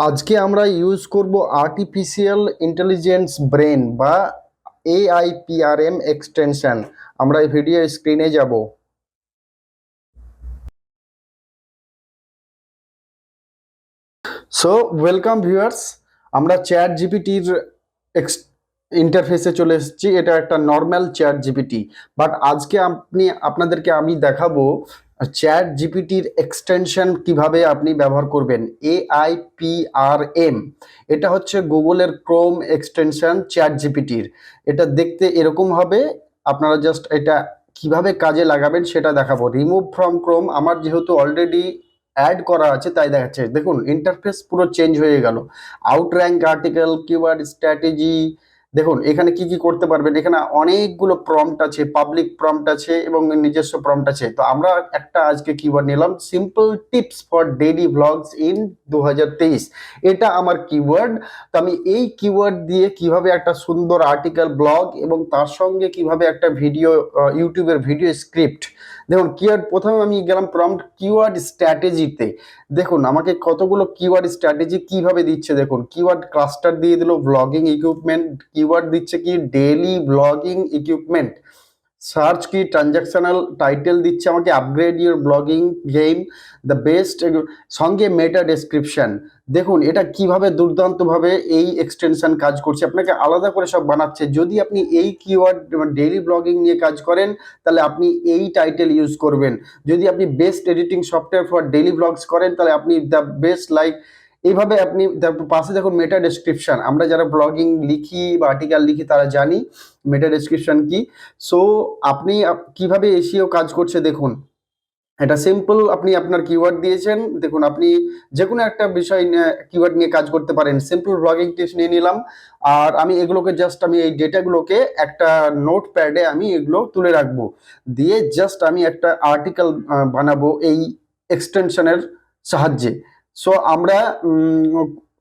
আজকে আমরা ইউজ করব আর্টিফিশিয়াল ইন্টেলিজেন্স ব্রেন বা AIPRM এক্সটেনশন। আমরা এই ভিডিও স্ক্রিনে যাব। সো ওয়েলকাম ভিউয়ার্স, আমরা চ্যাট জিপিটির ইন্টারফেসে চলে এসেছি। এটা একটা নর্মাল চ্যাট জিপিটি, বাট আজকে আপনাদেরকে আমি দেখাবো চ্যাট জিপিটির এক্সটেনশন কিভাবে আপনি ব্যবহার করবেন। AIPRM এটা হচ্ছে গুগলের ক্রোম এক্সটেনশন চ্যাট জিপিটির। এটা দেখতে এরকম হবে। আপনারা জাস্ট এটা কিভাবে কাজে লাগাবেন সেটা দেখাবো। রিমুভ ফ্রম ক্রোম আমার যেহেতু অলরেডি অ্যাড করা আছে তাই দেখাচ্ছে। দেখুন ইন্টারফেস পুরো চেঞ্জ হয়ে গেল। আউটর্যাঙ্ক আর্টিকেল, কিওয়ার্ড স্ট্র্যাটেজি, দেখুন এখানে কি কি করতে পারবেন। এখানে অনেকগুলো প্রম্পট আছে, পাবলিক প্রম্পট আছে এবং নিজস্ব প্রম্পট আছে। তো আমরা একটা আজকে কিওয়ার্ড নিলাম, simple tips for daily blogs in 2023। এটা আমার কিওয়ার্ড। তো আমি এই কিওয়ার্ড দিয়ে কিভাবে একটা সুন্দর আর্টিকেল, ব্লগ এবং তার সঙ্গে কিভাবে একটা ভিডিও, ইউটিউবের ভিডিও স্ক্রিপ্ট। দেখুন কিওয়ার্ড, প্রথমে আমি গেলাম প্রম্পট কিওয়ার্ড স্ট্র্যাটেজিতে। দেখুন আমাকে কতগুলো কিওয়ার্ড স্ট্র্যাটেজি কিভাবে দিচ্ছে। দেখুন কিওয়ার্ড ক্লাস্টার দিয়ে দিল ব্লগিং ইকুইপমেন্ট, কিওয়ার্ড দিচ্ছে কি ডেইলি ব্লগিং ইকুইপমেন্ট, সার্চ কি ট্রানজাকশনাল, টাইটেল দিচ্ছে আমাকে upgrade your blogging game, the best, সঙ্গে মেটা ডেসক্রিপশন। দেখুন এটা কিভাবে দুর্দান্তভাবে এই এক্সটেনশন কাজ করছে, আপনাকে আলাদা করে সব বানাচ্ছে। যদি আপনি এই কিওয়ার্ড ডেইলি ব্লগিং নিয়ে কাজ করেন তাহলে আপনি এই টাইটেল ইউজ করবেন। যদি আপনি best editing software for daily blogs করেন তাহলে আপনি দ্য বেস্ট লাইক, এইভাবে আপনি পাশে দেখুন মেটা ডেসক্রিপশন। আমরা যারা ব্লগিং লিখি বা আর্টিকেল লিখি তারা জানি মেটা ডেসক্রিপশন কি। সো আপনি কিভাবে এসইও কাজ করছে দেখুন। এটা সিম্পল, আপনি আপনার কিওয়ার্ড দিয়েছেন, দেখুন আপনি যে কোনো একটা বিষয় কিওয়ার্ড নিয়ে কাজ করতে পারেন। সিম্পল ব্লগিং টিপস নিয়ে নিলাম, আর আমি এগুলোকে জাস্ট আমি এই ডেটাগুলোকে একটা নোট প্যাডে আমি এগুলো তুলে রাখবো, দিয়ে জাস্ট আমি একটা আর্টিকেল বানাবো এই এক্সটেনশনের সাহায্যে। সো আমরা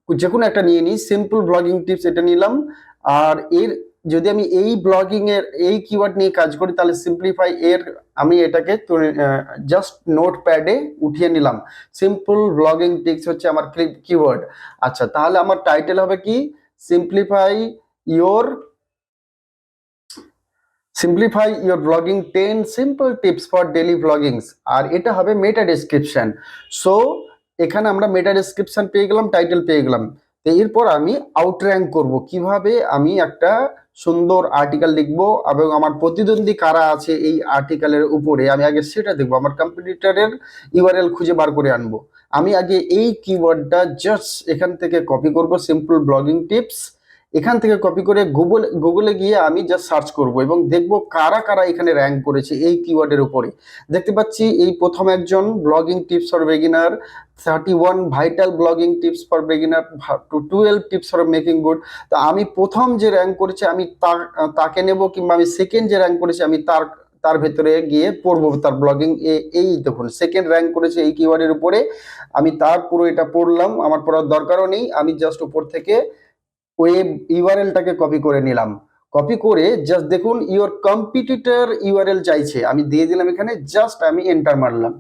যে কোনো একটা নিয়ে নিই, সিম্পল ব্লগিং টিপস এটা নিলাম। আর এর যদি আমি এই ব্লগিং এর এই কিওয়ার্ড নিয়ে কাজ করি তাহলে সিম্পলিফাই এর আমি এটাকে জাস্ট নোট প্যাডে উঠিয়ে নিলাম। সিম্পল ব্লগিং টিপস হচ্ছে আমার কিওয়ার্ড। আচ্ছা তাহলে আমার টাইটেল হবে কি, simplify your simplify your blogging 10 simple tips for daily bloggings. আর এটা হবে মেটা ডেসক্রিপশন। সো এখানে আমরা মেটা ডেসক্রিপশন পেয়ে গেলাম, টাইটেল পেয়ে গেলাম। তো এরপর আমি আউটর্যাঙ্ক করব, কিভাবে আমি একটা সুন্দর আর্টিকেল লিখবো এবং আমার প্রতিদ্বন্দ্বী কারা আছে এই আর্টিকেলের উপরে আমি আগে সেটা দেখবো। আমার কম্পিটিটরের ইউআরএল খুঁজে বার করে আনবো। আমি আগে এই কিওয়ার্ডটা জাস্ট এখান থেকে কপি করব, সিম্পল ব্লগিং টিপস। এখান থেকে কপি করে গুগলে গিয়ে আমি জাস্ট সার্চ করব এবং দেখব কারা কারা এখানে র্যাঙ্ক করেছে এই কিওয়ার্ডের উপরে। দেখতে পাচ্ছি এই প্রথম একজন, blogging tips for beginner 31, vital blogging tips for beginner 12 tips for making good. তো আমি প্রথম যে র্যাঙ্ক করেছে আমি তাকে নেব, কিংবা আমি সেকেন্ড যে র্যাঙ্ক করেছে আমি তার ভেতরে গিয়ে পড়বো তার ব্লগিং। এই দেখুন সেকেন্ড র্যাঙ্ক করেছে এই কিওয়ার্ডের উপরে, আমি তার পুরো এটা পড়লাম, আমার পড়ার দরকারও নেই। আমি জাস্ট উপর থেকে ওয়েব ইউআরএলটাকে কপি করে নিলাম। কপি করে জাস্ট দেখুন ইওর কম্পিটিটর ইউআরএল চাইছে, আমি দিয়ে দিলাম এখানে, জাস্ট আমি এন্টার মারলাম।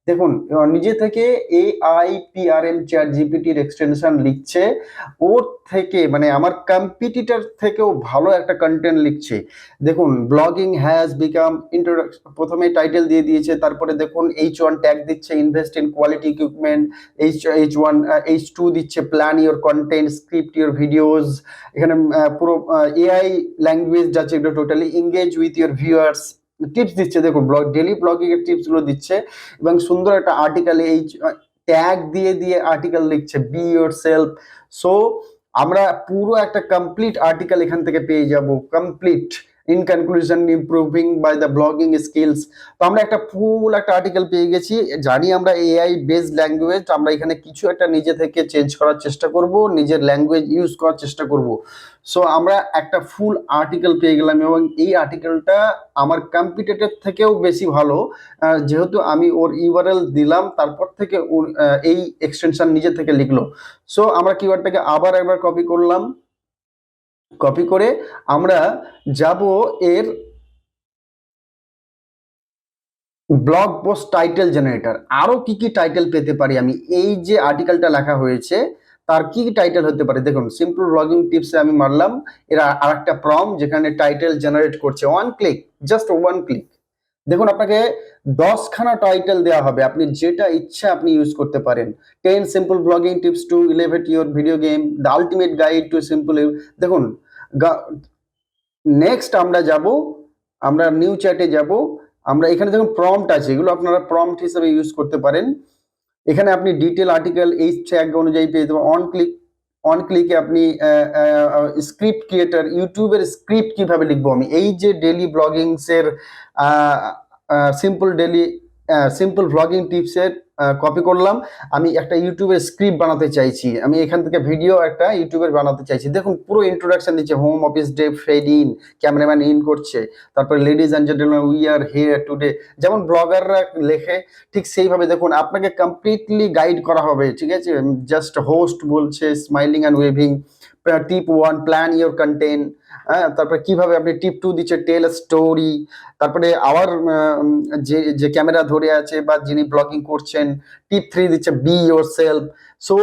দেখুন নিজে থেকে AIPRM চ্যাট জিপিটির এক্সটেনশন লিখছে, ওর থেকে মানে আমার কম্পিটিটর থেকেও ভালো একটা কন্টেন্ট লিখছে। দেখুন ব্লগিং হ্যাজ বিকাম ইন্ট্রোডাকশন, প্রথমে টাইটেল দিয়ে দিয়েছে, তারপরে দেখুন H1 ট্যাগ দিচ্ছে invest in quality equipment, H1 H2 দিচ্ছে plan your content, script your videos. এখানে পুরো AI ল্যাঙ্গুয়েজ যাচ্ছে, এটা totally engage with your viewers, tips দিচ্ছে। দেখুন ডেলি ব্লগিং এর টিপস গুলো দিচ্ছে এবং সুন্দর একটা আর্টিকেল এই ট্যাগ দিয়ে দিয়ে আর্টিকেল লিখছে, বি ইয়োর সেলফ। সো আমরা পুরো একটা কমপ্লিট আর্টিকেল এখান থেকে পেয়ে যাব, complete. In conclusion improving by the blogging skills. তো আমরা একটা ফুল একটা আর্টিকেল পেয়ে গেছি। জানি আমরা AI বেসড ল্যাঙ্গুয়েজ, আমরা এখানে কিছু একটা নিজে থেকে চেঞ্জ করার চেষ্টা করব, নিজের ল্যাঙ্গুয়েজ ইউজ করার চেষ্টা করব। সো আমরা একটা ফুল আর্টিকেল পেয়ে গেলাম এবং এই আর্টিকেলটা আমার কম্পিটিটর থেকেও বেশি ভালো, যেহেতু আমি ওর ইউআরএল দিলাম, তারপর থেকে এই এক্সটেনশন নিজে থেকে লিখলো। সো আমরা কিওয়ার্ডটাকে আবার একবার কপি করলাম, কপি করে আমরা যাব এর ব্লগ পোস্ট টাইটেল জেনারেটর। আরো কি কি টাইটেল পেতে পারি আমি, এই যে আর্টিকেলটা লেখা হয়েছে তার কি টাইটেল হতে পারে? দেখুন সিম্পল ব্লগিং টিপসে আমি মারলাম, এরা আরেকটা প্রম্পট যেখানে টাইটেল জেনারেট করছে, one click, just one click. দেখুন আপনাকে 10খানা টাইটেল দেওয়া হবে, আপনি যেটা ইচ্ছা আপনি ইউজ করতে পারেন। 10 simple blogging tips to elevate your video game, the ultimate guide to simple. দেখুন নেক্সট আমরা যাব, আমরা নিউ চ্যাটে যাব। আমরা এখানে দেখুন প্রম্পট আছে, এগুলো আপনারা প্রম্পট হিসেবে ইউজ করতে পারেন। এখানে আপনি ডিটেল আর্টিকেল এই ট্যাগ অনুযায়ী পেয়ে যাবেন। অন ক্লিকে আপনি স্ক্রিপ্ট ক্রিয়েটার, ইউটিউবের স্ক্রিপ্ট কিভাবে লিখবো আমি, এই যে ডেলি ব্লগিংসের সিম্পল ব্লগিং টিপসের কপি করলাম, আমি একটা ইউটিউবের স্ক্রিপ্ট বানাতে চাইছি, আমি এখান থেকে ভিডিও একটা ইউটিউবের বানাতে চাইছি। দেখুন পুরো ইন্ট্রোডাকশন দিচ্ছে, home office day, fade in, cameraman in করছে, তারপরে ladies and gentleman we are here today, যেমন ব্লগাররা লেখে ঠিক সেইভাবে দেখুন আপনাকে কমপ্লিটলি গাইড করা হবে, ঠিক আছে। জাস্ট হোস্ট বলছে smiling and waving. Tip 1 plan your content, হ্যাঁ, তারপরে কিভাবে আপনি টিপ 2 দিচ্ছে টেল স্টোরি, তারপরে আওয়ার যে যে ক্যামেরা ধরে আছে বা যিনি ব্লগিং করছেন, টিপ 3 দিচ্ছে B your self. So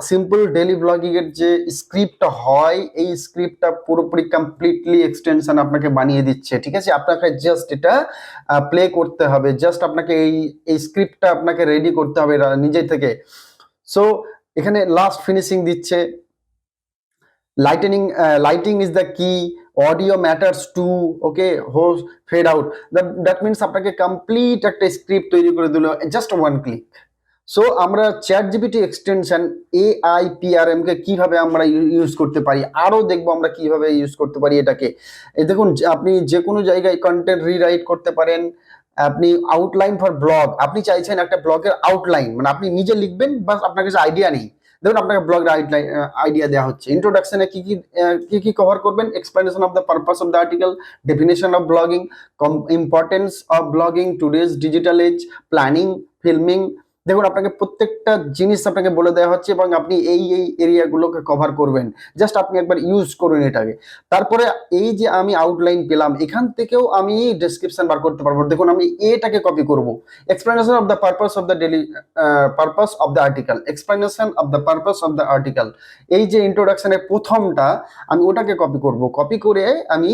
simple daily blogging এর যে স্ক্রিপ্টটা হয়, এই স্ক্রিপ্টটা পুরোপুরি কমপ্লিটলি এক্সটেনশন আপনাকে বানিয়ে দিচ্ছে, ঠিক আছে। আপনাকে জাস্ট এটা প্লে করতে হবে, জাস্ট আপনাকে এই স্ক্রিপ্টটা আপনাকে রেডি করতে হবে নিজে থেকে। সো এখানে লাস্ট ফিনিশিং দিচ্ছে, lighting is the key, audio matters too, okay, host fade out, that means আপনাকে কমপ্লিট একটা স্ক্রিপ্ট তৈরি করে দিল জাস্ট ওয়ান ক্লিক। সো আমরা চ্যাট জিপিটি এক্সটেনশন AIPRM কে কিভাবে আমরা ইউজ করতে পারি, আরো দেখবো আমরা কিভাবে ইউজ করতে পারি এটাকে। এই দেখুন আপনি যে কোনো জায়গায় কন্টেন্ট রিরাইট করতে পারেন, আপনি আউটলাইন ফর ব্লগ, আপনি চাইছেন একটা ব্লগের আউটলাইন, মানে আপনি নিজে লিখবেন, বাস আপনার কাছে আইডিয়া নেই, দেখুন আপনাকে ব্লগের আইডিয়া দেওয়া হচ্ছে। ইন্ট্রোডাকশনে কি কভার করবেন, explanation of the purpose of the article, definition of blogging, importance of blogging today's digital age, planning, filming. দেখুন আপনাকে প্রত্যেকটা জিনিস আপনাকে বলে দেওয়া হচ্ছে এবং আপনি এই এরিয়াগুলোকে কভার করবেন, জাস্ট আপনি একবার ইউজ করুন এটাকে। তারপরে এই যে আমি আউটলাইন পেলাম, এখান থেকেও আমি ডেসক্রিপশন বার করতে পারবো। দেখুন আমি এটাকে কপি করব, explanation of the purpose of the daily purpose of the article, explanation of the purpose of the article, এই যে ইন্ট্রোডাকশনের প্রথমটা আমি ওটাকে কপি করব, কপি করে আমি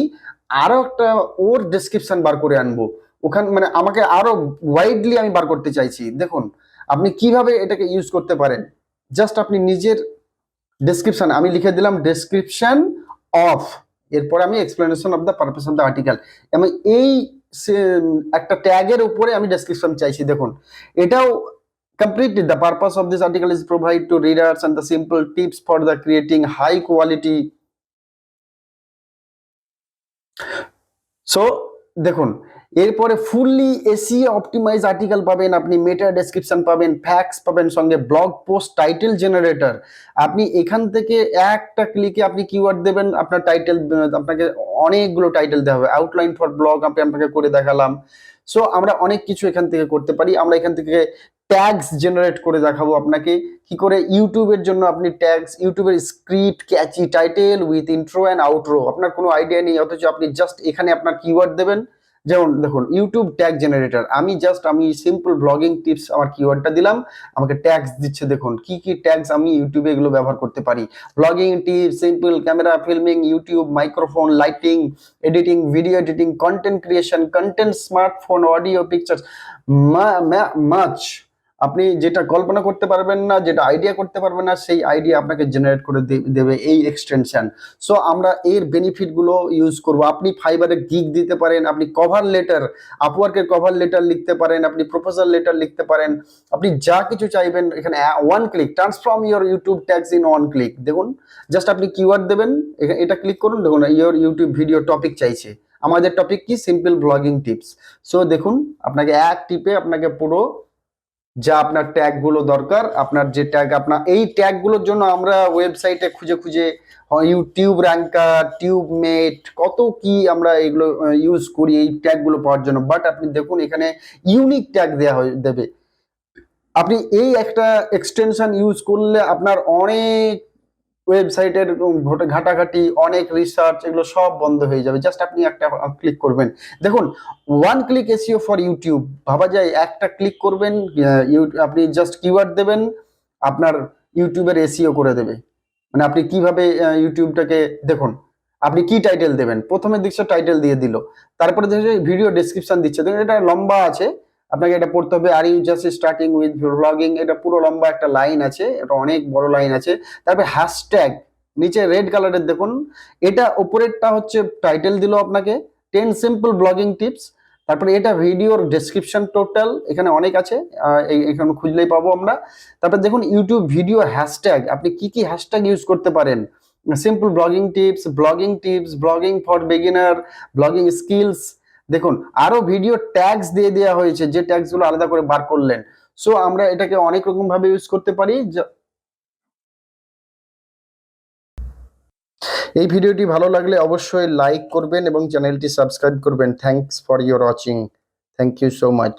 আরো একটা ওর ডেসক্রিপশন বার করে আনবো ওখানে, মানে আমাকে আরো ওয়াইডলি আমি বার করতে চাইছি। দেখুন আপনি কিভাবে এটাকে ইউজ করতে পারেন, জাস্ট আপনি নিজের ডেসক্রিপশন, আমি লিখে দিলাম ডেসক্রিপশন অফ, এরপর আমি explanation of the purpose of the article, এবং এই একটা ট্যাগের উপরে আমি ডেসক্রিপশন চাইছি। দেখুন এটাও completely the purpose of this article is provide to readers and the simple tips for the creating high quality. So দেখুন এরপরে ফুললি এসইও অপটিমাইজ আর্টিকেল পাবেন, আপনি মেটা ডেসক্রিপশন পাবেন, ফ্যাক্টস পাবেন, সঙ্গে ব্লগ পোস্ট টাইটেল জেনারেটর। আপনি এখান থেকে একটা ক্লিকে আপনি কিওয়ার্ড দেবেন, আপনার টাইটেল, আপনাকে অনেকগুলো টাইটেল দেওয়া হবে। আউটলাইন ফর ব্লগ আপনাকে করে দেখালাম। সো আমরা অনেক কিছু এখান থেকে করতে পারি। আমরা এখান থেকে ট্যাগস জেনারেট করে দেখাবো আপনাকে কি করে। ইউটিউবের জন্য আপনি ট্যাগস, ইউটিউবের script, catchy title with intro and outro, আপনার কোনো আইডিয়া নেই, অথচ আপনি জাস্ট এখানে আপনার কিওয়ার্ড দেবেন। যেমন দেখুন ইউটিউব ট্যাগ জেনারেটর, আমি সিম্পল ব্লগিং টিপস আমার কিওয়ার্ডটা দিলাম, আমাকে ট্যাগস দিচ্ছে। দেখুন কি কি ট্যাগস আমি ইউটিউবে এগুলো ব্যবহার করতে পারি, blogging tips, simple camera, filming, YouTube, microphone, lighting, editing, video editing, content creation, content, smartphone, audio, pictures, much. আপনি যেটা কল্পনা করতে পারবেন না, যেটা আইডিয়া করতে পারবেন না, সেই আইডিয়া আপনাকে জেনারেট করে দেবে এই এক্সটেনশন। সো আমরা এর বেনিফিটগুলো ইউজ করব। আপনি ফাইবারে গিগ দিতে পারেন, আপনি কভার লেটার, আপওয়ার্কের কভার লেটার লিখতে পারেন, আপনি প্রপোজাল লেটার লিখতে পারেন, আপনি যা কিছু চাইবেন এখানে one click, transform your YouTube tags in one click. দেখুন জাস্ট আপনি কিওয়ার্ড দেবেন, এটা ক্লিক করুন, দেখুন ইউর ইউটিউব ভিডিও টপিক চাইছে, আমাদের টপিক কি, সিম্পল ব্লগিং টিপস। সো দেখুন আপনাকে এক টিপে আপনাকে পুরো যা আপনার ট্যাগগুলো দরকার, আপনার যে ট্যাগ, আপনার এই ট্যাগগুলোর জন্য আমরা ওয়েবসাইটে খুঁজে খুঁজে ইউটিউব র্যাঙ্কার, টিউবমেট, কত কি আমরা এগুলো ইউজ করি এই ট্যাগগুলো পাওয়ার জন্য। বাট আপনি দেখুন এখানে ইউনিক ট্যাগ দেবে। আপনি এই একটা এক্সটেনশন ইউজ করলে আপনার অনেক ওয়েবসাইটের ঘাটাঘাটি, অনেক রিসার্চ, এগুলো সব বন্ধ হয়ে যাবে, জাস্ট আপনি একটা ক্লিক করবেন। দেখুন one click SEO for YouTube, ভাবা যায় একটা ক্লিক করবেন, আপনি জাস্ট কিওয়ার্ড দেবেন, আপনার ইউটিউবের এসইও করে দেবে। মানে আপনি কিভাবে ইউটিউবটাকে দেখুন, আপনি কি টাইটেল দেবেন, প্রথমে দেখছো টাইটেল দিয়ে দিল, তারপরে দেখছো ভিডিও ডেসক্রিপশন দিচ্ছে, দেখুন এটা লম্বা আছে, আপনাকে এটা পড়তে হবে। Are you just starting with blogging, এটা পুরো লম্বা একটা লাইন আছে, এটা অনেক বড় লাইন আছে। তারপরে হ্যাশট্যাগ নিচে রেড কালারের দেখুন, এটা উপরেরটা হচ্ছে টাইটেল দিল আপনাকে 10 সিম্পল ব্লগিং টিপস। তারপরে এটা ভিডিওর ডেসক্রিপশন টোটাল, এখানে অনেক আছে, এখানে খুঁজলেই পাবো আমরা। তারপর দেখুন ইউটিউব ভিডিও হ্যাশট্যাগ, আপনি কি কি হ্যাশট্যাগ ইউজ করতে পারেন, simple blogging tips, blogging for beginner, blogging skills. দেখুন আরো ভিডিও ট্যাগস দিয়ে দেওয়া হয়েছে, যে ট্যাগস গুলো আলাদা করে বার করলেন। সো আমরা এটাকে অনেক রকম ভাবে ইউজ করতে পারি। এই ভিডিওটি ভালো লাগলে অবশ্যই লাইক করবেন এবং চ্যানেলটি সাবস্ক্রাইব করবেন। Thanks for your watching. Thank you so much.